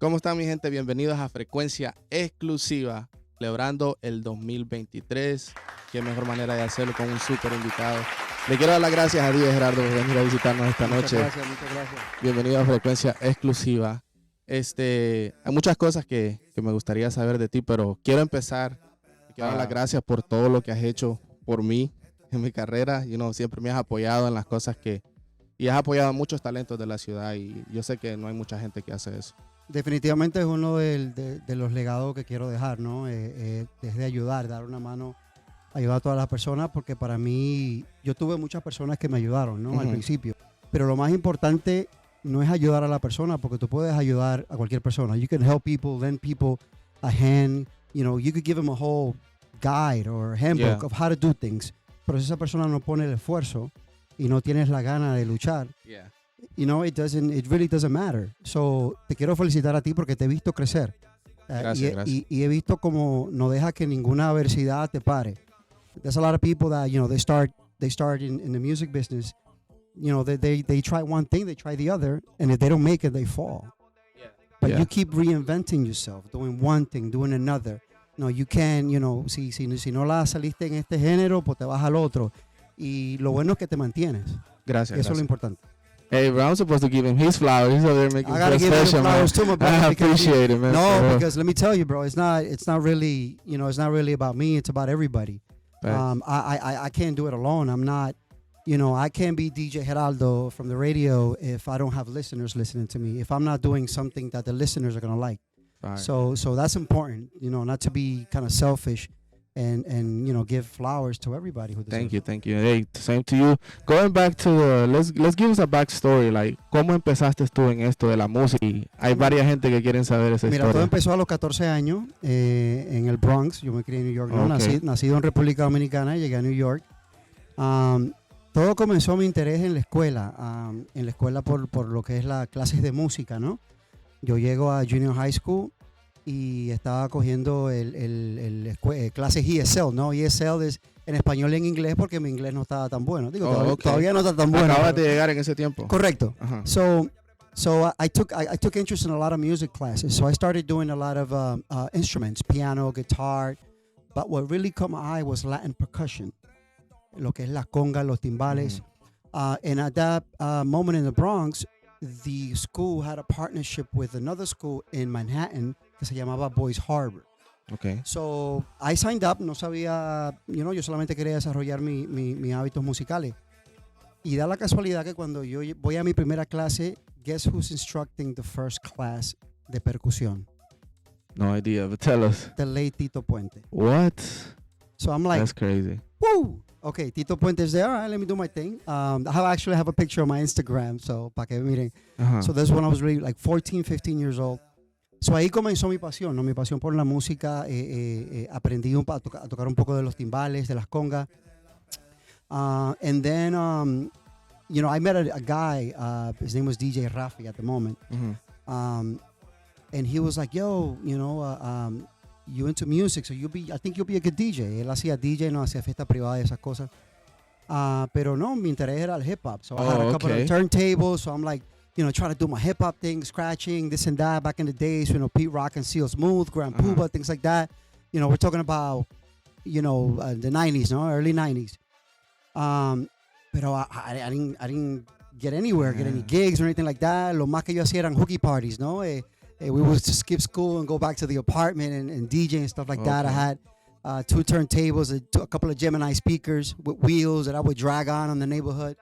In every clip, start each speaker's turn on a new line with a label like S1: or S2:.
S1: ¿Cómo están, mi gente? Bienvenidos a Frecuencia Exclusiva, celebrando el 2023. Qué mejor manera de hacerlo con un súper invitado. Le quiero dar las gracias a DJ Geraldo por venir a visitarnos esta noche.
S2: Muchas gracias.
S1: Bienvenido a Frecuencia Exclusiva. Hay muchas cosas que me gustaría saber de ti, pero quiero empezar. Te quiero dar las gracias por todo lo que has hecho por mí en mi carrera. Siempre me has apoyado en las cosas y has apoyado a muchos talentos de la ciudad, y yo sé que no hay mucha gente que hace eso.
S2: Definitivamente es uno de los legados que quiero dejar, ¿no? Desde ayudar, dar una mano, ayudar a todas las personas, porque para mí, yo tuve muchas personas que me ayudaron, ¿no? Al principio. Pero lo más importante no es ayudar a la persona, porque tú puedes ayudar a cualquier persona. You can help people, lend people a hand, you could give them a whole guide or handbook of how to do things. Pero si esa persona no pone el esfuerzo y no tienes la gana de luchar, it really doesn't matter. So, te quiero felicitar a ti porque te he visto crecer.
S1: Gracias.
S2: Y he visto como no deja que ninguna adversidad te pare. There's a lot of people that, they start in the music business. They try one thing, they try the other, and if they don't make it, they fall. But you keep reinventing yourself, doing one thing, doing another. No, you can, si no la saliste en este género, pues te vas al otro. Y lo bueno es que te mantienes.
S1: Gracias.
S2: Eso es lo importante.
S1: Hey, bro, I'm supposed to give him his flowers. He's over there making
S2: I gotta give him flowers too, my brother.
S1: I appreciate it, man.
S2: No, because let me tell you, bro, it's not really, it's not really about me. It's about everybody. I can't do it alone. I'm not, I can't be DJ Geraldo from the radio if I don't have listeners listening to me. If I'm not doing something that the listeners are gonna like.
S1: Right.
S2: So that's important. Not to be kind of selfish. And give flowers to everybody who deserves it.
S1: Thank you. Hey, same to you. Going back to let's give us a backstory, like ¿cómo empezaste tú en esto de la música? Y hay varias gente que quieren saber esa historia.
S2: Mira, todo empezó a los 14 años en el Bronx. Yo me crié en New York, nacido en República Dominicana, llegué a New York. Todo comenzó mi interés en la escuela por lo que es las clases de música, ¿no? Yo llego a Junior High School y estaba cogiendo clases ESL, ¿no? ESL es en español y en inglés porque mi inglés no estaba tan bueno. Todavía no está tan bueno.
S1: Acabas de llegar en ese tiempo.
S2: Correcto. So I took interest in a lot of music classes. So I started doing a lot of instruments, piano, guitar. But what really caught my eye was Latin percussion, lo que es la conga, los timbales. And at that moment in the Bronx, the school had a partnership with another school in Manhattan que se llamaba Boys Harbor.
S1: Okay.
S2: So I signed up, no sabía, yo solamente quería desarrollar mis hábitos musicales. Y da la casualidad que cuando yo voy a mi primera clase, guess who's instructing the first class de percusión?
S1: No idea, but tell us.
S2: The late Tito Puente.
S1: What?
S2: So I'm like,
S1: that's crazy.
S2: Woo! Okay, Tito Puente is there. All right, let me do my thing. I actually have a picture on my Instagram, so para que miren. So this is when I was really like 14, 15 years old. So ahí comenzó mi pasión, ¿no? Mi pasión por la música. Aprendí a tocar un poco de los timbales, de las congas. And then, I met a guy. His name was DJ Rafi at the moment. And he was like, yo, you into music, so I think you'll be a good DJ. Él hacía DJ, no hacía fiesta privada y esas cosas. Pero no, mi interés era el hip hop. So I had a couple of turntables, so I'm like, trying to do my hip hop thing, scratching, this and that. Back in the days, Pete Rock and Seal Smooth, Grand Puba, things like that. We're talking about, the 90s, no? Early 90s. Pero I didn't get anywhere, get any gigs or anything like that. Lo más que yo hacía eran hooky parties, no? We would just skip school and go back to the apartment and DJ and stuff like that. I had 2 turntables, a couple of Gemini speakers with wheels that I would drag on the neighborhood.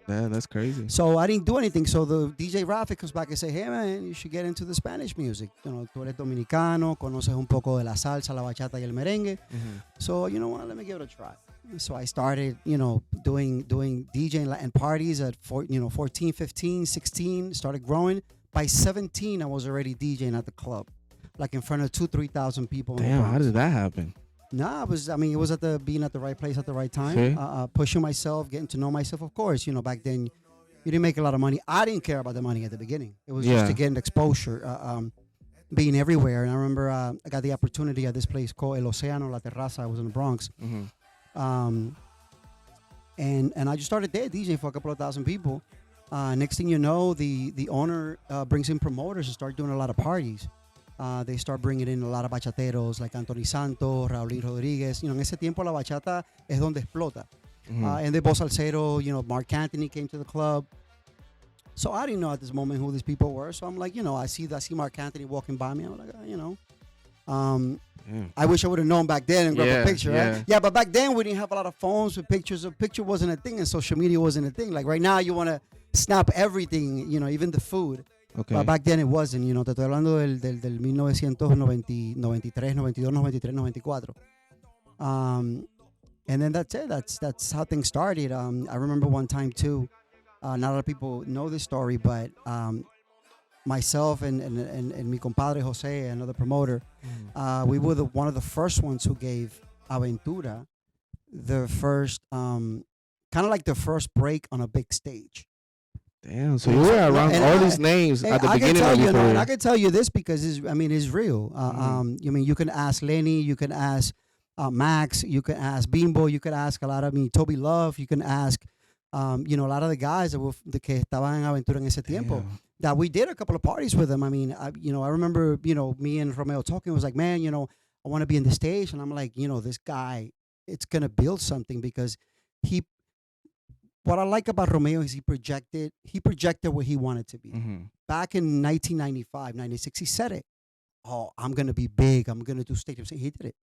S1: Man, that's crazy.
S2: So I didn't do anything. So the DJ Rafi comes back and say, hey, man, you should get into the Spanish music. Tú eres dominicano, conoces un poco de la salsa, la bachata y el merengue. So, you know what, let me give it a try. So I started, doing DJing Latin parties at 14, 15, 16, started growing. By 17, I was already DJing at the club, like in front of 3,000 people.
S1: Damn, how did that happen?
S2: Nah, it was being at the right place at the right time,
S1: Sí.
S2: Pushing myself, getting to know myself. Of course, back then, you didn't make a lot of money. I didn't care about the money at the beginning. It was just to get exposure, being everywhere. And I remember I got the opportunity at this place called El Océano La Terraza. I was in the Bronx. And I just started there DJing for a couple of thousand people. Next thing you know, the owner brings in promoters and start doing a lot of parties. They start bringing in a lot of bachateros like Anthony Santos, Raulín Rodríguez. En ese tiempo la bachata es donde explota. And the boss salsero, Mark Anthony came to the club. So I didn't know at this moment who these people were. So I'm like, I see Mark Anthony walking by me. I'm like, I wish I would have known back then and grabbed a picture.
S1: Yeah.
S2: Right? Yeah, but back then we didn't have a lot of phones with pictures. A picture wasn't a thing, and social media wasn't a thing. Like right now, you want to snap everything, even the food.
S1: Okay.
S2: But back then it wasn't. Te estoy hablando del 1993, 92, 93, 94. And then that's it. That's how things started. I remember one time too. Not a lot of people know this story, but myself and mi compadre Jose, another promoter, we were one of the first ones who gave Aventura the first, kind of like the first break on a big stage.
S1: Damn, so you were around all these names at the beginning of your career.
S2: And I can tell you this because it's real. You can ask Lenny, you can ask Max, you can ask Bimbo, you can ask a lot of Toby Love, you can ask a lot of the guys that que estaban en Aventura en ese tiempo. That we did a couple of parties with them. I remember, me and Romeo talking. It was like, man, I want to be in the stage. And I'm like, this guy, it's going to build something because what I like about Romeo is he projected where he wanted to be. Back in 1995, 96, he said it. Oh, I'm going to be big. I'm going to do stage. He did it.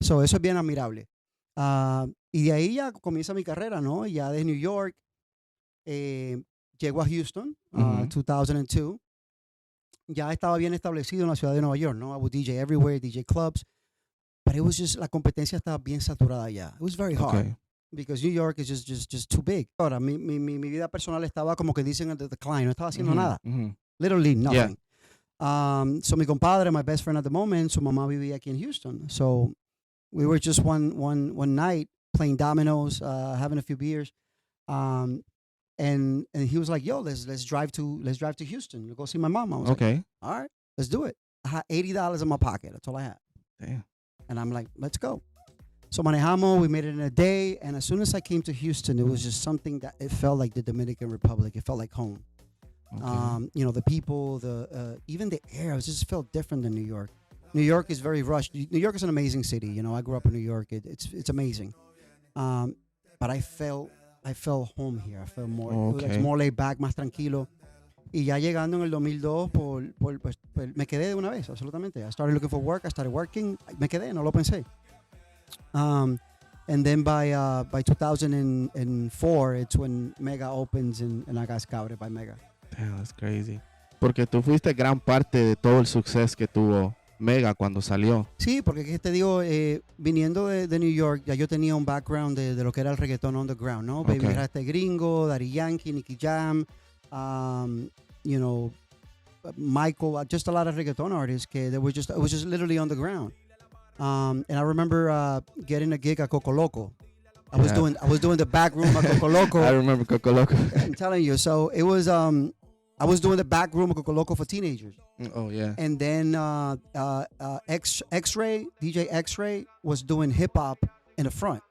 S2: So eso es bien admirable. Y de ahí ya comienza mi carrera, ¿no? Ya de New York, llego a Houston, 2002. Ya estaba bien establecido en la ciudad de Nueva York, ¿no? I would DJ everywhere, DJ clubs. But it was just, la competencia estaba bien saturada ya. It was very hard. Okay. Because New York is just too big. Ahora, mi vida personal estaba como que dicen at the decline. No estaba haciendo nada. Literally nothing. Yeah. So mi compadre, my best friend at the moment, su mamá vivía aquí en Houston. So we were just one night playing dominoes, having a few beers. And he was like, yo, let's drive to Houston. Go see my mom. I was like, all right, let's do it. I had $80 in my pocket. That's all I had.
S1: Damn.
S2: And I'm like, let's go. So manejamos, we made it in a day. And as soon as I came to Houston, it was just something that it felt like the Dominican Republic. It felt like home. Okay. The people, even the air, it just felt different than New York. New York is very rushed. New York is an amazing city. I grew up in New York. It's amazing. But I felt home here. I felt more, like more laid back, más tranquilo. Y ya llegando en el 2002, pues, me quedé de una vez, absolutamente. I started looking for work. I started working. Me quedé, no lo pensé. And then by 2004, it's when Mega opens and I got scouted by Mega.
S1: Damn, that's crazy. Porque tú fuiste gran parte de todo el suceso que tuvo Mega cuando salió.
S2: Sí, porque te digo, viniendo de New York, ya yo tenía un background de lo que era el reggaetón underground, ¿no? Baby Rasta Gringo, Daddy Yankee, Nicky Jam, Michael, just a lot of reggaeton artists it was just literally on the ground. And I remember getting a gig at Coco Loco. I was doing the back room at Coco Loco.
S1: I remember Coco Loco.
S2: I'm telling you. So it was I was doing the back room of Coco Loco for teenagers.
S1: Oh yeah.
S2: And then X-Ray, DJ X-Ray was doing hip hop in the front.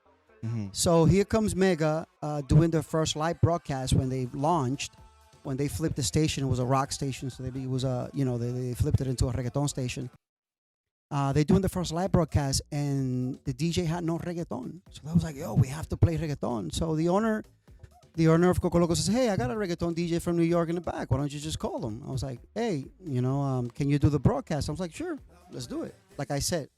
S2: So here comes Mega doing their first live broadcast when they launched. When they flipped the station, it was a rock station, so it was they flipped it into a reggaeton station. They doing the first live broadcast, and the DJ had no reggaeton. So I was like, yo, we have to play reggaeton. So the owner of Coco Loco says, hey, I got a reggaeton DJ from New York in the back. Why don't you just call him? I was like, hey, can you do the broadcast? I was like, sure, let's do it. Like I said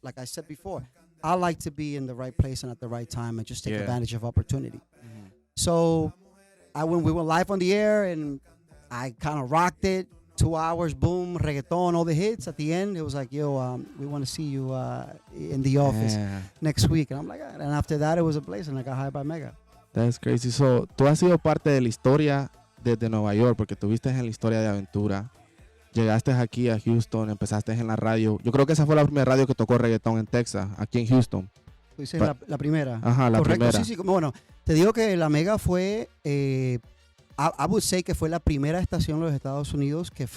S2: before, I like to be in the right place and at the right time and just take advantage of opportunity. So we went live on the air, and I kind of rocked it. 2 hours, boom, reggaeton, all the hits. At the end, it was like, yo, we want to see you in the office next week. And I'm like, and after that, it was a place, and I got hired by Mega.
S1: That's crazy. So, tú has sido parte de la historia desde Nueva York, porque estuviste en la historia de Aventura. Llegaste aquí a Houston, empezaste en la radio. Yo creo que esa fue la primera radio que tocó reggaetón en Texas, aquí en Houston.
S2: Tú dices la primera.
S1: Ajá, la
S2: correcto,
S1: primera.
S2: Sí. Bueno, te digo que la Mega fue... I would say que fue la primera estación de los Estados Unidos que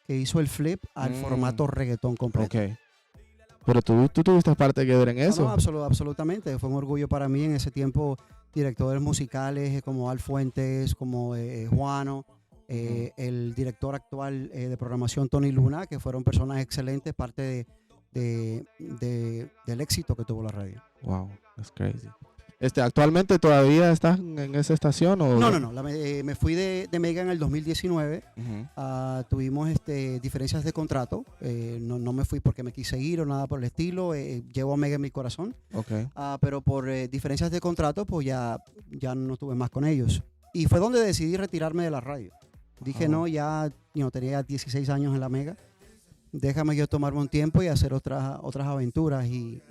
S2: hizo el flip al formato reggaetón completo.
S1: Okay. Pero tú tuviste parte que ver en eso.
S2: No, absolutamente. Fue un orgullo para mí en ese tiempo. directores musicales como Al Fuentes, como Juano, el director actual de programación Tony Luna, que fueron personas excelentes, parte del éxito que tuvo la radio.
S1: Wow, that's crazy. ¿Actualmente todavía estás en esa estación? ¿O?
S2: No. Me fui de Mega en el 2019. Tuvimos diferencias de contrato. No me fui porque me quise ir o nada por el estilo. Llevo a Mega en mi corazón.
S1: Okay.
S2: Pero por diferencias de contrato, pues ya no estuve más con ellos. Y fue donde decidí retirarme de la radio. Dije, no, ya tenía 16 años en la Mega. Déjame yo tomarme un tiempo y hacer otras aventuras. Y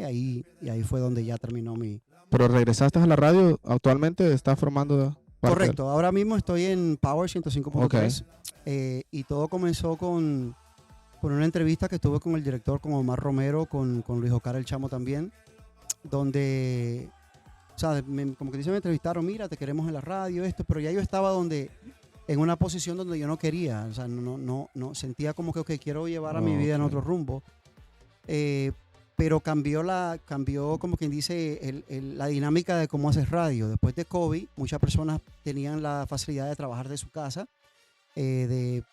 S2: ahí fue donde ya terminó mi...
S1: ¿Pero regresaste a la radio? ¿Actualmente estás formando parte?
S2: Correcto. Ahora mismo estoy en Power 105.3. Y todo comenzó con una entrevista que tuve con el director, con Omar Romero, con Luis Ocar el Chamo también, donde, o sea, como que me entrevistaron, mira, te queremos en la radio, pero ya yo estaba en una posición donde yo no quería, o sea, no sentía como que quiero llevar a mi vida en otro rumbo. Pero cambió como quien dice la dinámica de cómo haces radio. Después de COVID, muchas personas tenían la facilidad de trabajar de su casa, de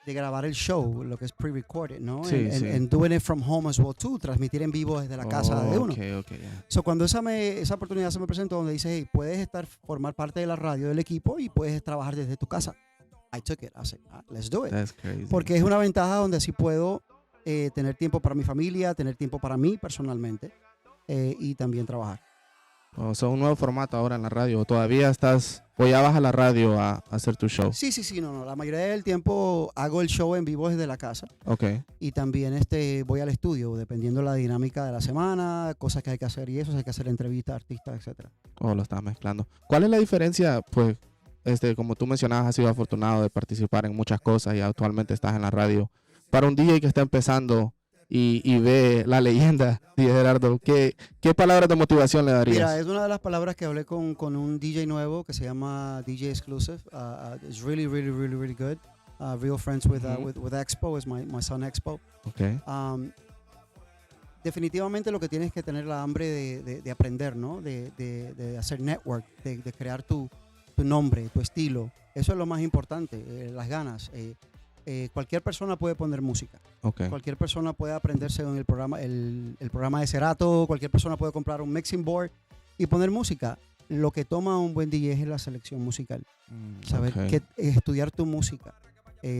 S2: grabar el show, lo que es pre-recorded, ¿no?
S1: Sí,
S2: and doing it from home as well too, transmitir en vivo desde la casa de uno.
S1: Yeah.
S2: So, cuando esa oportunidad se me presentó, donde dice, hey, puedes formar parte de la radio del equipo y puedes trabajar desde tu casa. I took it. I said, let's do it.
S1: That's crazy.
S2: Porque es una ventaja donde así puedo tener tiempo para mi familia, tener tiempo para mí personalmente y también trabajar.
S1: So, un nuevo formato ahora en la radio. ¿Todavía estás o ya vas a la radio a hacer tu show?
S2: Sí. No. La mayoría del tiempo hago el show en vivo desde la casa.
S1: Okay.
S2: Y también voy al estudio, dependiendo de la dinámica de la semana, cosas que hay que hacer y eso, hay que hacer entrevistas, artistas, etcétera.
S1: Lo estás mezclando. ¿Cuál es la diferencia? Pues, como tú mencionabas, has sido afortunado de participar en muchas cosas y actualmente estás en la radio. Para un DJ que está empezando y ve la leyenda, DJ Geraldo, ¿qué palabras de motivación le darías?
S2: Mira, es una de las palabras que hablé con un DJ nuevo que se llama DJ Exclusive. It's really, really, really, really good. Real friends with Expo, is my son Expo.
S1: Okay.
S2: Definitivamente lo que tienes que tener la hambre de aprender, ¿no? De hacer network, de crear tu nombre, tu estilo. Eso es lo más importante, las ganas. Cualquier persona puede poner música.
S1: Okay.
S2: Cualquier persona puede aprenderse en el programa de Serato. Cualquier persona puede comprar un mixing board y poner música. Lo que toma un buen DJ es la selección musical. Saber estudiar tu música.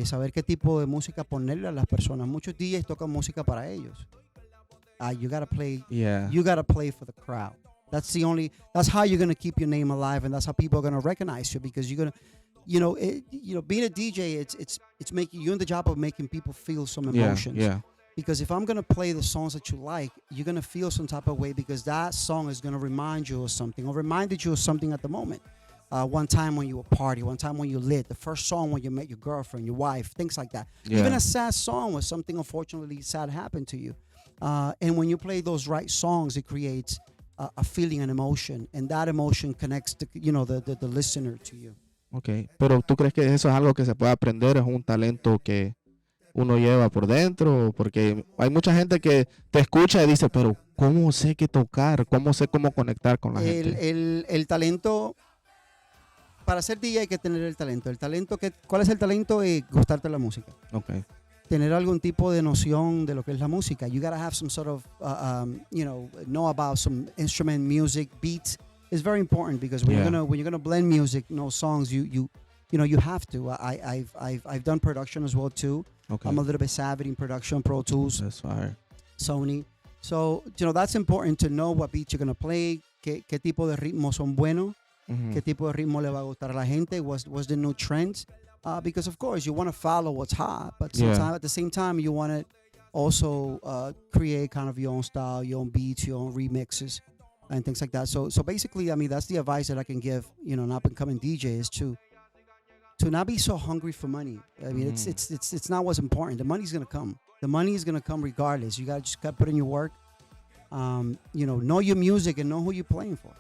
S2: Saber qué tipo de música ponerle a las personas. Muchos DJs tocan música para ellos. You gotta play.
S1: Yeah.
S2: You gotta play for the crowd. That's how you're gonna keep your name alive, and that's how people are gonna recognize you, because you're gonna. Being a DJ, it's making you in the job of making people feel some emotions.
S1: Yeah.
S2: Because if I'm gonna play the songs that you like, you're gonna feel some type of way because that song is gonna remind you of something or reminded you of something at the moment. One time when you were party, one time when you lit, the first song when you met your girlfriend, your wife, things like that.
S1: Yeah.
S2: Even a sad song when something unfortunately sad happened to you. And when you play those right songs, it creates a feeling, an emotion, and that emotion connects the listener to you.
S1: Okay, pero ¿tú crees que eso es algo que se puede aprender? ¿Es un talento que uno lleva por dentro? Porque hay mucha gente que te escucha y dice, pero ¿cómo sé qué tocar? ¿Cómo sé cómo conectar con la gente?
S2: El talento, para ser DJ hay que tener el talento. ¿Cuál es el talento? Gustarte la música.
S1: Okay.
S2: Tener algún tipo de noción de lo que es la música. You gotta have some sort of, know about some instrument, music, beats. It's very important because when you're gonna blend music, songs, you have to. I've done production as well too.
S1: Okay.
S2: I'm a little bit savvy in production, Pro Tools,
S1: That's fire.
S2: Sony. So that's important to know what beats you're gonna play, qué tipo de ritmos son buenos, qué tipo de ritmo le va a gustar a la gente, what's the new trends. Because of course you want to follow what's hot, but sometimes at the same time you want to also create kind of your own style, your own beats, your own remixes, and things like that. So basically, I mean, that's the advice that I can give, an up and coming DJ, is to not be so hungry for money. I mean, it's not what's important. The money's gonna come. The money is gonna come regardless. You gotta just put in your work. Know your music and know who you're playing for.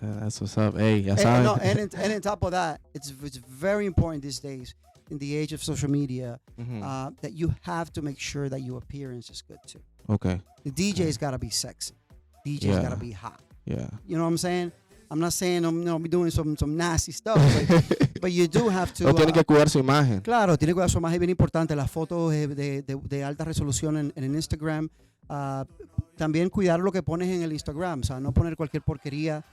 S1: That's what's up. Hey, ya saben.
S2: And on top of that, it's very important these days, in the age of social media, that you have to make sure that your appearance is good too.
S1: Okay.
S2: The DJ's gotta be sexy. DJ's gotta be hot.
S1: Yeah.
S2: You know what I'm saying? I'm not saying I'm doing some nasty stuff, but you do have to.
S1: No tiene que cuidar su imagen.
S2: Claro, tiene que cuidar su imagen, bien importante. Las fotos de alta resolución en el Instagram. También cuidar lo que pones en el Instagram, o sea, no poner cualquier porquería.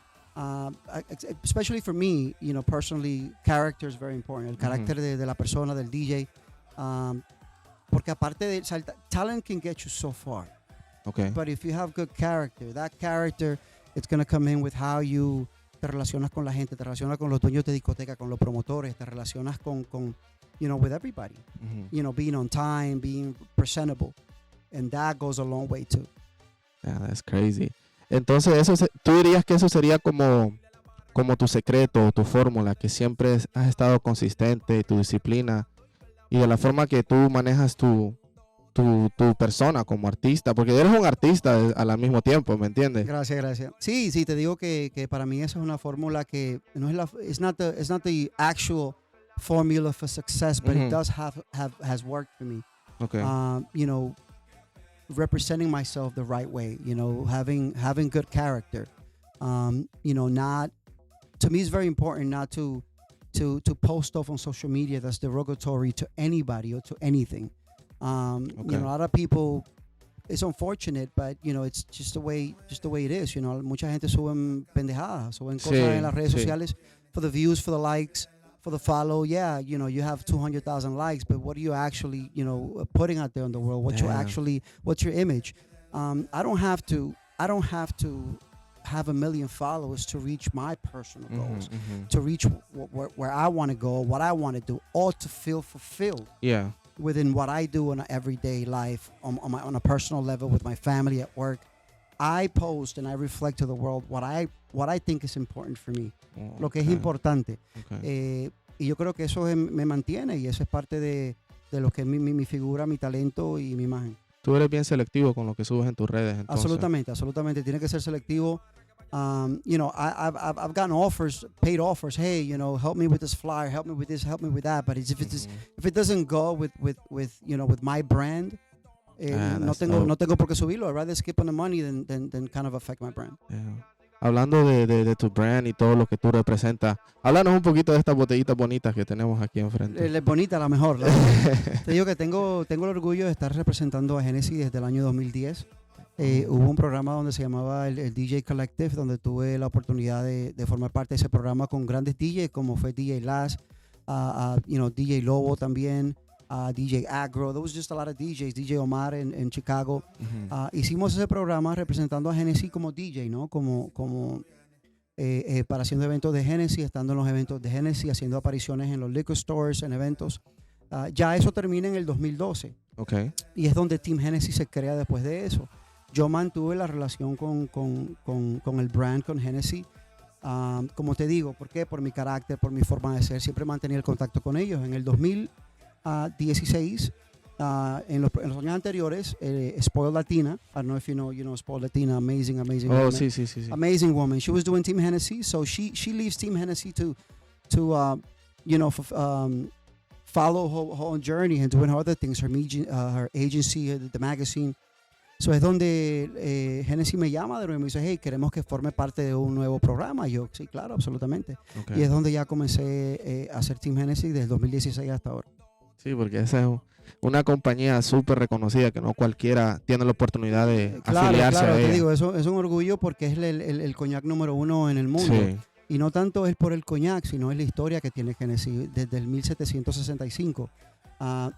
S2: Especially for me, you know, personally, character is very important. El carácter de la persona, del DJ. Porque aparte de, talent can get you so far.
S1: Okay.
S2: But if you have good character, that character, it's going to come in with how you te relacionas con la gente, te relacionas con los dueños de discoteca, con los promotores, te relacionas con you know, with everybody. You know, being on time, being presentable. And that goes a long way too.
S1: Yeah, that's crazy. Entonces, tú dirías que eso sería como tu secreto, tu fórmula, que siempre has estado consistente, tu disciplina y de la forma que tú manejas tu persona como artista, porque eres un artista al mismo tiempo, ¿me entiendes?
S2: Gracias. Sí, te digo que para mí esa es una fórmula que no es it's not the actual formula for success, but it does has worked for me.
S1: Okay.
S2: You know, representing myself the right way, you know, having good character. You know, to me it's very important not to post stuff on social media that's derogatory to anybody or to anything. You know, a lot of people, it's unfortunate, but you know, it's just the way it is. You know, mucha gente suben pendejadas, suben cosas en las redes sociales for the views, for the likes, for the follow. Yeah, you know, you have 200,000 likes, but what are you actually, you know, putting out there in the world? What's your image? I don't have to have 1 million followers to reach my personal goals, to reach where I want to go, what I want to do, or to feel fulfilled.
S1: Yeah.
S2: Within what I do in an everyday life, on a personal level, with my family, at work, I post and I reflect to the world what I think is important for me, lo que es importante. Y yo creo que eso me mantiene y eso es parte de lo que es mi figura, mi talento y mi imagen.
S1: Tú eres bien selectivo con lo que subes en tus redes, entonces.
S2: Absolutamente. Tiene que ser selectivo. You know, I've gotten paid offers. Hey, you know, help me with this flyer, help me with this, help me with that. But if it doesn't go with you know, with my brand, no tengo por qué subirlo. I'd rather skip on the money than kind of affect my brand.
S1: Yeah. Hablando de tu brand y todo lo que tú representas, háblanos un poquito de estas botellitas bonitas que tenemos aquí enfrente.
S2: Es bonita, la mejor. Te digo que tengo el orgullo de estar representando a Genesis desde el año 2010. Hubo un programa donde se llamaba el DJ Collective, donde tuve la oportunidad de formar parte de ese programa con grandes DJs como fue DJ Laz, you know, DJ Lobo también, DJ Agro. There was just a lot of DJs, DJ Omar en Chicago. Hicimos ese programa representando a Genesis como DJ, ¿no? Para haciendo eventos de Genesis, estando en los eventos de Genesis, haciendo apariciones en los liquor stores, en eventos. Ya eso termina en el 2012.
S1: Okay.
S2: Y es donde Team Genesis se crea después de eso. Yo mantuve la relación con el brand, con Genesis. Como te digo, ¿por qué? Por mi carácter, por mi forma de ser. Siempre mantenía el contacto con ellos. En el 2016, en los años anteriores, Spoiled Latina, I don't know if you know Spoiled Latina, amazing woman.
S1: Oh, sí.
S2: Amazing woman. She was doing Team Hennessy, so she leaves Team Hennessy to you know, follow her own journey and doing her other things, her agency, the magazine. So es donde Genesis me llama de nuevo y me dice, hey, queremos que forme parte de un nuevo programa. Y yo, sí, claro, absolutamente. Okay. Y es donde ya comencé a hacer Team Genesis desde el 2016 hasta ahora.
S1: Sí, porque esa es una compañía súper reconocida que no cualquiera tiene la oportunidad de afiliarse a ella.
S2: Te digo, eso es un orgullo porque es el coñac número 1 en el mundo. Sí. Y no tanto es por el coñac, sino es la historia que tiene Genesis desde el 1765.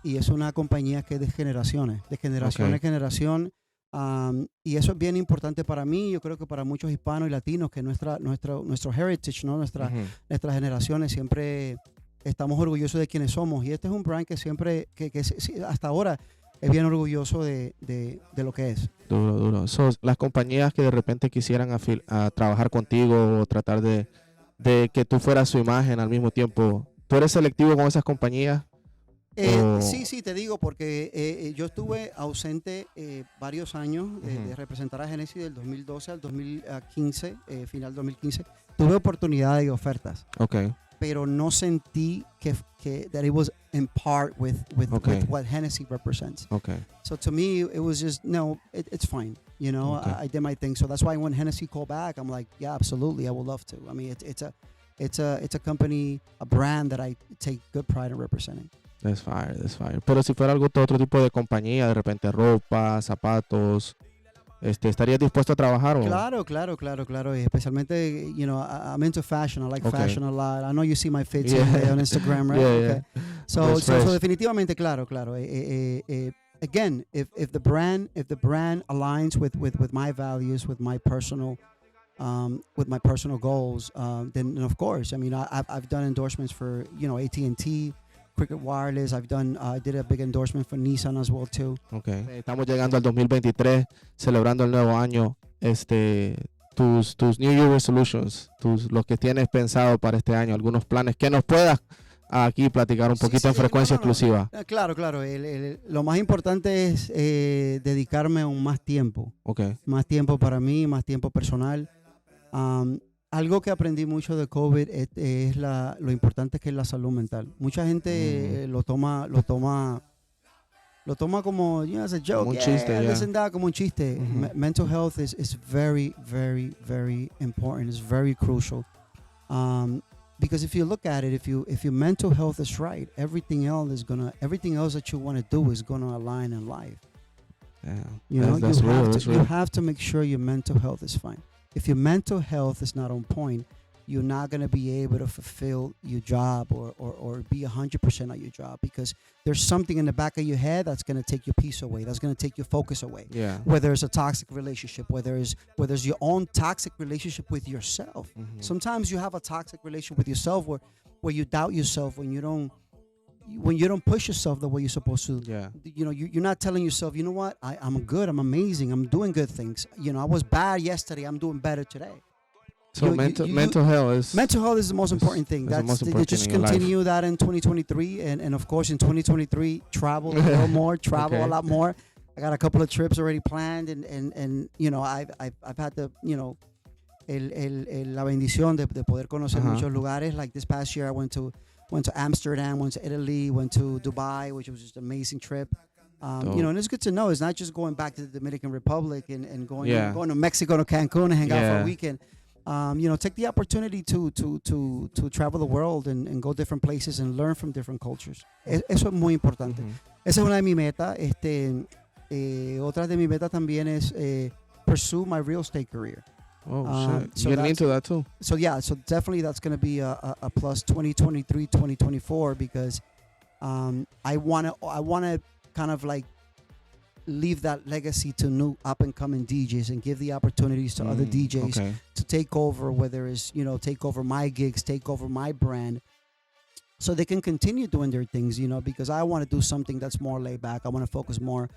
S2: Y es una compañía que es de generación en generación. Y eso es bien importante para mí, yo creo que para muchos hispanos y latinos, que nuestro heritage, ¿no? Nuestras generaciones siempre estamos orgullosos de quienes somos. Y este es un brand que siempre, que hasta ahora es bien orgulloso de lo que es.
S1: Duro. Las compañías que de repente quisieran trabajar contigo o tratar de que tú fueras su imagen al mismo tiempo, ¿tú eres selectivo con esas compañías?
S2: Sí, te digo, porque yo estuve ausente varios años de representar a Genesis del 2012 al 2015, final 2015. Tuve oportunidades y ofertas.
S1: Okay.
S2: pero no sentí that it was in part with what Hennessy represents.
S1: Okay.
S2: So to me, it was just, no, it's fine. You know,
S1: Okay.
S2: I did my thing. So that's why when Hennessy called back, I'm like, yeah, absolutely, I would love to. I mean, it's a company, a brand that I take good pride in representing.
S1: That's fire, that's fire. Pero si fuera otro tipo de compañía, de repente ropa, zapatos, ¿estarías dispuesto a trabajar? ¿O?
S2: Claro. Especialmente, you know, I'm into fashion. I like fashion a lot. I know you see my fits on Instagram, right?
S1: Yeah.
S2: So definitivamente, claro. Again, if the brand aligns with my values, with my personal goals, then of course. I mean, I've done endorsements for, you know, AT&T, Cricket Wireless. I did a big endorsement for Nissan as well too.
S1: Okay. Estamos llegando al 2023, celebrando el nuevo año. Tus New Year resolutions, lo que tienes pensado para este año, algunos planes que nos puedas aquí platicar un poquito en frecuencia exclusiva.
S2: Claro. Lo más importante es dedicarme aún más tiempo.
S1: Okay.
S2: Más tiempo para mí, más tiempo personal. Algo que aprendí mucho de COVID es lo importante que es la salud mental. Mucha gente lo toma como, you know, as a joke.
S1: Como un chiste,
S2: Listen, como un chiste. Mental health is very, very, very important. It's very crucial. Because if you look at it, if your mental health is right, everything else that you want to do is gonna align in life.
S1: Yeah,
S2: you know,
S1: that's real.
S2: You have to make sure your mental health is fine. If your mental health is not on point, you're not going to be able to fulfill your job or be 100% at your job, because there's something in the back of your head that's going to take your peace away, that's going to take your focus away.
S1: Yeah.
S2: Whether it's a toxic relationship, whether it's your own toxic relationship with yourself. Sometimes you have a toxic relationship with yourself where you doubt yourself, when you don't push yourself the way you're supposed to.
S1: Yeah.
S2: You know, you're not telling yourself, you know what, I'm good, I'm amazing, I'm doing good things. You know, I was bad yesterday, I'm doing better today.
S1: So mental health
S2: is the most important thing.
S1: That's the most important
S2: just
S1: thing in
S2: continue
S1: life.
S2: that in 2023, and of course in 2023 travel a little more, a lot more. I got a couple of trips already planned, and you know, I've had the, you know, la bendición de poder conocer muchos lugares. Like this past year, I went to Amsterdam, went to Italy, went to Dubai, which was just an amazing trip. You know, and it's good to know it's not just going back to the Dominican Republic and going to Mexico, to Cancun, and hang out for a weekend. You know, take the opportunity to travel the world and go different places and learn from different cultures. Eso es muy importante. Esa es una de mis metas. Otra de mis metas también es pursue my real estate career.
S1: Oh, shit. So getting into that too.
S2: So definitely that's going to be a plus 2023, 2024, because I want to kind of like leave that legacy to new up and coming DJs and give the opportunities to other DJs to take over, whether it's, you know, take over my gigs, take over my brand, so they can continue doing their things, you know, because I want to do something that's more laid back. I want to focus more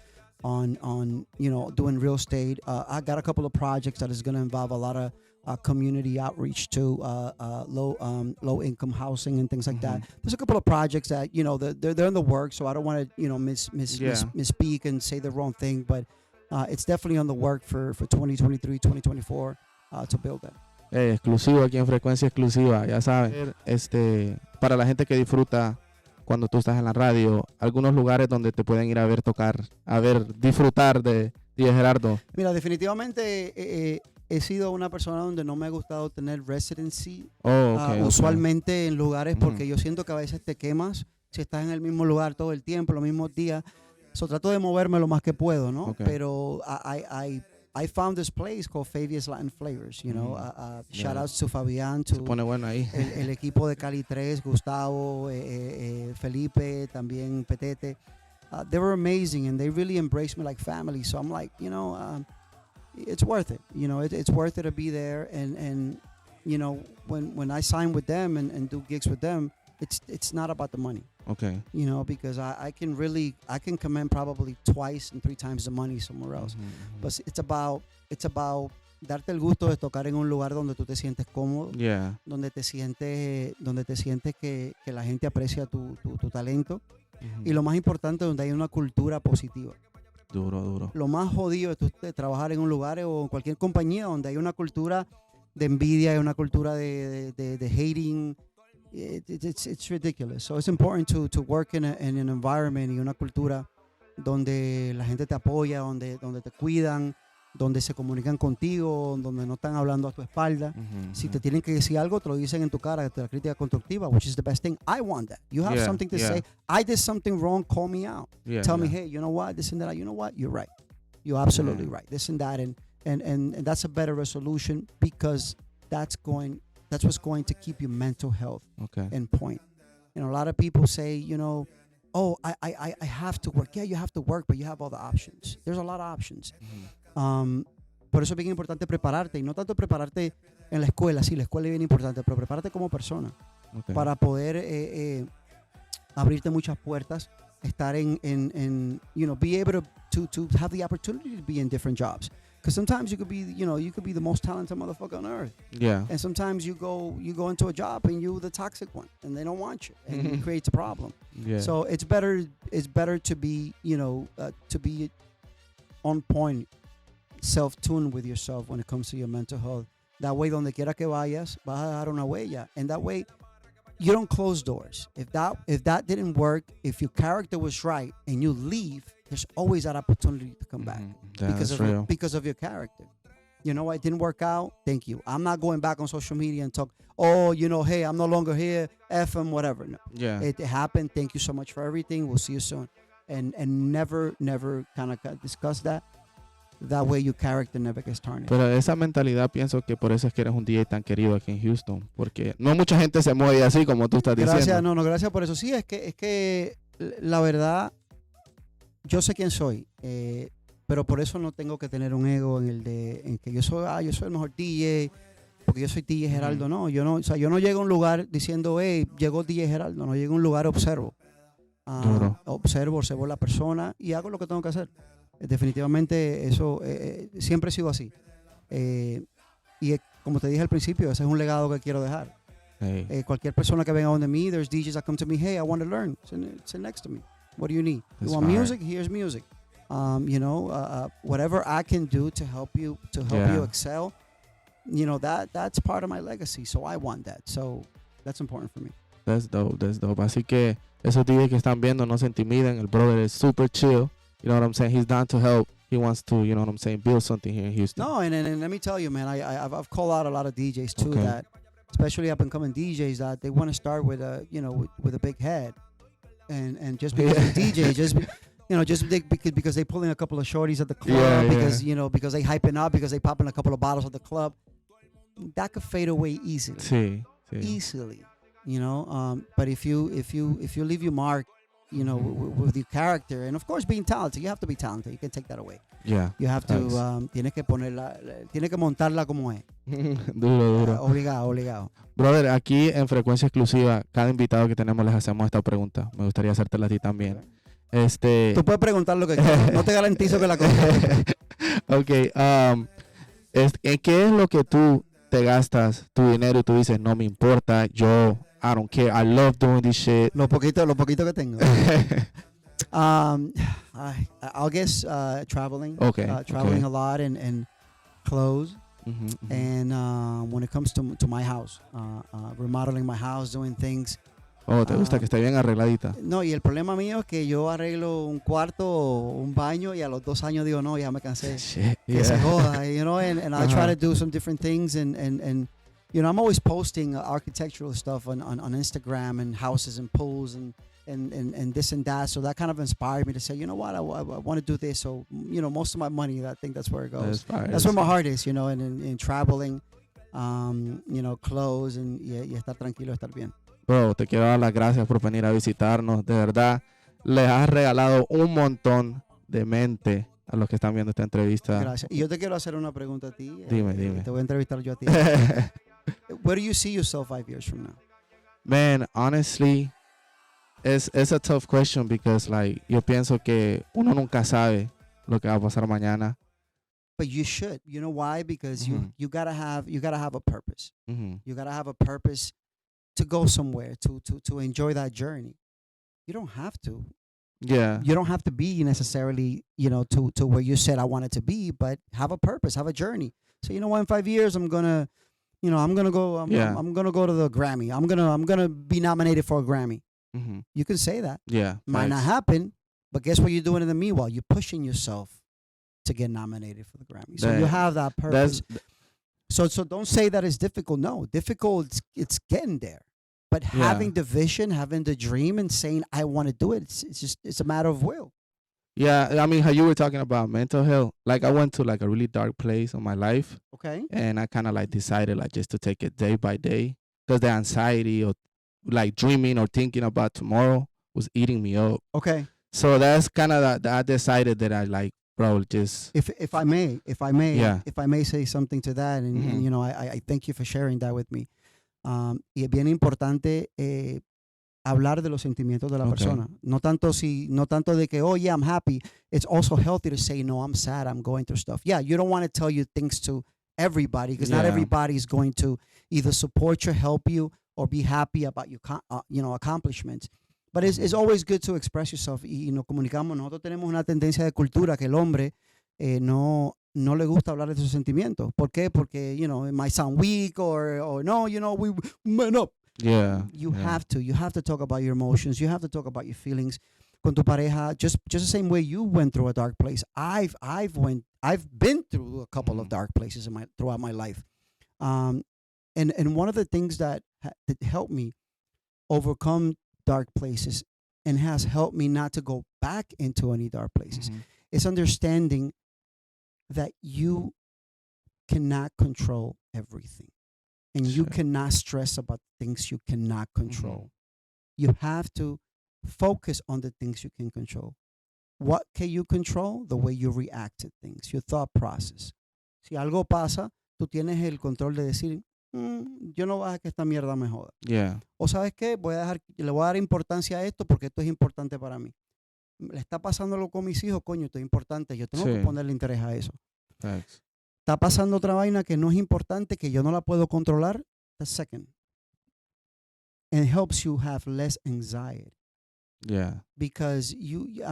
S2: on you know, doing real estate. I got a couple of projects that is going to involve a lot of community outreach to low income housing and things like that. There's a couple of projects that, you know, they're in the works, so I don't want to, you know, misspeak and say the wrong thing, but it's definitely on the work for 2023, 2024 to build that.
S1: Exclusivo aquí en Frecuencia Exclusiva, ya saben. Para la gente que disfruta cuando tú estás en la radio, algunos lugares donde te pueden ir a ver tocar, disfrutar de DJ Geraldo.
S2: Mira, definitivamente he sido una persona donde no me ha gustado tener residency, usualmente en lugares, porque yo siento que a veces te quemas si estás en el mismo lugar todo el tiempo, los mismos días. So trato de moverme lo más que puedo, ¿no? Pero I found this place called Fabia's Latin Flavors, you know. Shout outs to Fabián, to
S1: se pone bueno ahí.
S2: el equipo de Cali 3, Gustavo, Felipe, también Petete. They were amazing, and they really embraced me like family. So I'm like, you know, it's worth it. You know, it's worth it to be there. And you know, when I sign with them and do gigs with them, it's not about the money.
S1: Okay.
S2: You know, because I can command probably 2 and 3 times the money somewhere else. But it's about darte el gusto de tocar en un lugar donde tú te sientes cómodo, donde te sientes que la gente aprecia tu talento, y lo más importante, donde hay una cultura positiva.
S1: Duro.
S2: Lo más jodido de trabajar en un lugar o en cualquier compañía donde hay una cultura de envidia, hay una cultura de hating. it's ridiculous. So it's important to work in an environment y una cultura donde la gente te apoya, donde te cuidan, donde se comunican contigo, donde no están hablando a tu espalda. Si te tienen que decir algo, te lo dicen en tu cara, te la crítica constructiva, which is the best thing. I want that. You have something to say. I did something wrong, call me out. Tell me, hey, you know what, this and that. You know what, you're right. You're absolutely right. This and that, and that's a better resolution because that's what's going to keep your mental health in point. You know, a lot of people say, you know, oh, I have to work. Yeah, you have to work, but you have all the options. There's a lot of options. Por eso es bien importante prepararte, y no tanto prepararte en la escuela, sí, la escuela es bien importante, pero prepararte como persona para poder abrirte muchas puertas, estar en you know, be able to have the opportunity to be in different jobs. Because sometimes you could be the most talented motherfucker on earth. Yeah. And sometimes you go into a job and you're the toxic one, and they don't want you, and it creates a problem. Yeah. So it's better to be, you know, to be on point, self-tuned with yourself when it comes to your mental health. That way, donde quiera que vayas, vas a dejar una huella, and that way, you don't close doors. If that didn't work, if your character was right, and you leave, there's always that opportunity to come back because of your character. You know, it didn't work out. Thank you. I'm not going back on social media and talk, oh, you know, hey, I'm no longer here. F them, whatever. No. Yeah. It happened. Thank you so much for everything. We'll see you soon. And never kind of discuss that. That way your character never gets tarnished.
S1: Pero esa mentalidad pienso que por eso es que eres un DJ tan querido aquí en Houston, porque no mucha gente se mueve así como tú estás diciendo.
S2: Gracias por eso. Sí, es que la verdad, yo sé quién soy, pero por eso no tengo que tener un ego en que yo soy el mejor DJ, porque yo soy DJ Geraldo. No, yo no llego a un lugar diciendo, hey, llegó DJ Geraldo. No, llego a un lugar, observo la persona y hago lo que tengo que hacer. Definitivamente eso siempre he sido así, y como te dije al principio, ese es un legado que quiero dejar. Cualquier persona que venga donde mí, there's DJs that come to me, hey, I want to learn, sit next to me, what do you need? You want music? Here's music. You know, whatever I can do to help you excel, you know, that's part of my legacy, so I want that, so that's important for me.
S1: That's dope. Así que esos DJs que están viendo, no se intimiden, el brother es super chill. You know what I'm saying? He's down to help. He wants to, you know what I'm saying, build something here in Houston.
S2: No, and let me tell you, man, I've called out a lot of DJs too that, especially up and coming DJs, that they want to start with a, you know, with a big head, and just because they're DJ, just because they pull in a couple of shorties at the club, because they hyping up, because they popping a couple of bottles at the club, that could fade away easily. Sí. Easily, you know. But if you leave your mark, you know, with your character, and of course being talented, you have to be talented. You can't take that away. Yeah. You have to, tienes que montarla como es.
S1: Duro.
S2: Obligado.
S1: Brother, aquí en Frecuencia Exclusiva, cada invitado que tenemos les hacemos esta pregunta. Me gustaría hacértela a ti también.
S2: Tú puedes preguntar lo que quieras. No te garantizo que la contestes.
S1: Okay. ¿En qué es lo que tú te gastas tu dinero y tú dices, no me importa, I don't care. I love doing this shit.
S2: Lo poquito que tengo. I'll guess traveling. Traveling a lot and clothes. And when it comes to my house, remodeling my house, doing things.
S1: Oh, ¿te gusta que esté bien arregladita?
S2: No, y el problema mío es que yo arreglo un cuarto o un baño y a los 2 años digo, no, ya me cansé.
S1: Shit,
S2: que se joda, you know, and I try to do some different things and you know, I'm always posting architectural stuff on Instagram and houses and pools and this and that. So that kind of inspired me to say, you know what, I want to do this. So, you know, most of my money, I think that's where it goes. That's where my heart is, you know, in traveling, you know, clothes y estar tranquilo, estar bien.
S1: Bro, te quiero dar las gracias por venir a visitarnos. De verdad, les has regalado un montón de mente a los que están viendo esta entrevista.
S2: Gracias. Y yo te quiero hacer una pregunta a ti.
S1: Dime.
S2: Te voy a entrevistar yo a ti. Where do you see yourself 5 years from now?
S1: Man, honestly, it's a tough question because, like, yo pienso que uno nunca sabe lo que va a pasar mañana.
S2: But you should. You know why? Because you gotta have a purpose. You gotta have a purpose to go somewhere, to enjoy that journey. You don't have to. Yeah. You don't have to be necessarily, you know, to where you said I wanted to be, but have a purpose, have a journey. So, you know what, in 5 years, I'm gonna you know, I'm gonna go. I'm gonna go to the Grammy. I'm gonna be nominated for a Grammy.
S1: Mm-hmm.
S2: You can say that.
S1: Yeah.
S2: Might not happen, but guess what you're doing in the meanwhile? You're pushing yourself to get nominated for the Grammy. So you have that purpose. So don't say that it's difficult. No, difficult. It's getting there. But having the vision, having the dream, and saying I want to do it, it's a matter of will.
S1: Yeah, I mean, how you were talking about mental health. Like I went to like a really dark place in my life.
S2: Okay.
S1: And I kind of like decided like just to take it day by day, because the anxiety or like dreaming or thinking about tomorrow was eating me up.
S2: Okay.
S1: So that's kind of that I decided that I like, bro, just
S2: if I may say something to that, and you know, I thank you for sharing that with me. Y es bien importante hablar de los sentimientos de la persona. No tanto de que, oh yeah, I'm happy. It's also healthy to say, no, I'm sad, I'm going through stuff. Yeah, you don't want to tell you things to everybody, because not everybody is going to either support you, help you, or be happy about your accomplishments. But it's always good to express yourself. Y nos comunicamos. Nosotros tenemos una tendencia de cultura que el hombre no le gusta hablar de sus sentimientos. ¿Por qué? Porque, you know, it might sound weak or no, you know, we man up.
S1: Yeah.
S2: You have to talk about your emotions. You have to talk about your feelings. Con tu pareja, just the same way you went through a dark place. I've been through a couple of dark places throughout my life. And one of the things that helped me overcome dark places and has helped me not to go back into any dark places is understanding that you cannot control everything, and you cannot stress about things you cannot control. You have to focus on the things you can control. What can you control? The way you react to things, your thought process. Si algo pasa, tú tienes el control de decir, yo no voy a dejar que esta mierda me joda.
S1: Yeah.
S2: O sabes qué, le voy a dar importancia a esto porque esto es importante para mí. Le está pasando algo con mis hijos, coño, esto es importante. Yo tengo que ponerle interés a eso.
S1: Thanks.
S2: Está pasando otra vaina que no es importante, que yo no la puedo controlar. That's second. And it helps you have less anxiety.
S1: Yeah.
S2: Because I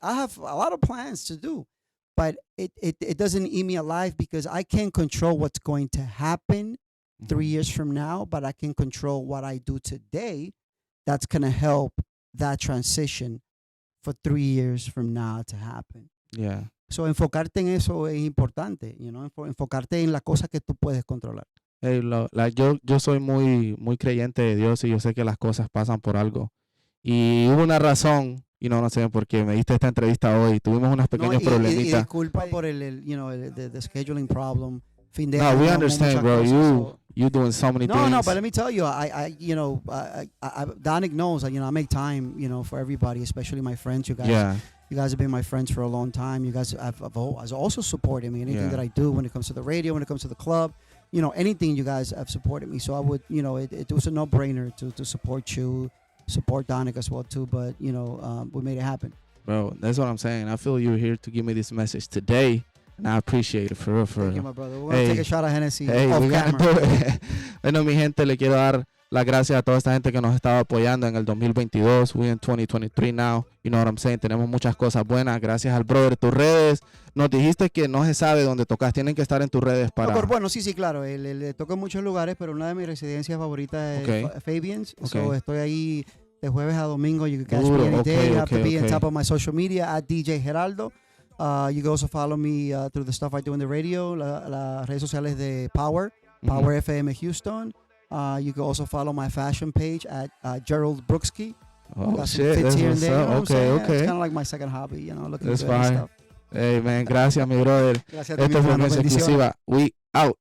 S2: have a lot of plans to do, but it doesn't eat me alive, because I can't control what's going to happen 3 years from now, but I can control what I do today that's going to help that transition for 3 years from now to happen.
S1: Yeah.
S2: So enfocarte en eso es importante, you know, enfocarte en las cosas que tú puedes controlar.
S1: Hey, yo soy muy creyente de Dios, y yo sé que las cosas pasan por algo. Y hubo una razón, y no sé por qué me diste esta entrevista hoy. Tuvimos unos pequeños problemitas.
S2: Y disculpa por the scheduling problem. Fin de
S1: no,
S2: año,
S1: we understand, bro. You doing so many things.
S2: No, but let me tell you, Donick knows that, you know, I make time, you know, for everybody, especially my friends. You guys have been my friends for a long time. You guys have also supported me. Anything that I do, when it comes to the radio, when it comes to the club, you know, anything, you guys have supported me. So I would, you know, it was a no-brainer to support you, support Donick as well too. But, you know, we made it happen.
S1: Bro, that's what I'm saying. I feel you're here to give me this message today, and I appreciate it for real.
S2: Thank you, my brother. We're going to take a shot of Hennessy off
S1: we
S2: camera.
S1: Do it. Bueno, mi gente, le quiero dar las gracias a toda esta gente que nos estaba apoyando en el 2022. We're in 2023 now. You know what I'm saying? Tenemos muchas cosas buenas. Gracias al brother. Tus redes, nos dijiste que no se sabe dónde tocas. Tienen que estar en tus redes para...
S2: No, bueno, sí, claro. Le toco en muchos lugares, pero una de mis residencias favoritas es Fabian's. So estoy ahí de jueves a domingo. You can catch me any day. You have to be on top of my social media at DJ Geraldo. You can also follow me through the stuff I do in the radio, las redes sociales de Power FM Houston. You can also follow my fashion page at Gerald Brooksky.
S1: Oh, shit. That's what's up. Okay.
S2: It's kind of like my second hobby, you know, looking
S1: That's
S2: good
S1: fine.
S2: and stuff.
S1: Hey, man, gracias, mi brother.
S2: Gracias a ti,
S1: Esto fue
S2: mi hermano.
S1: Exclusiva. We out.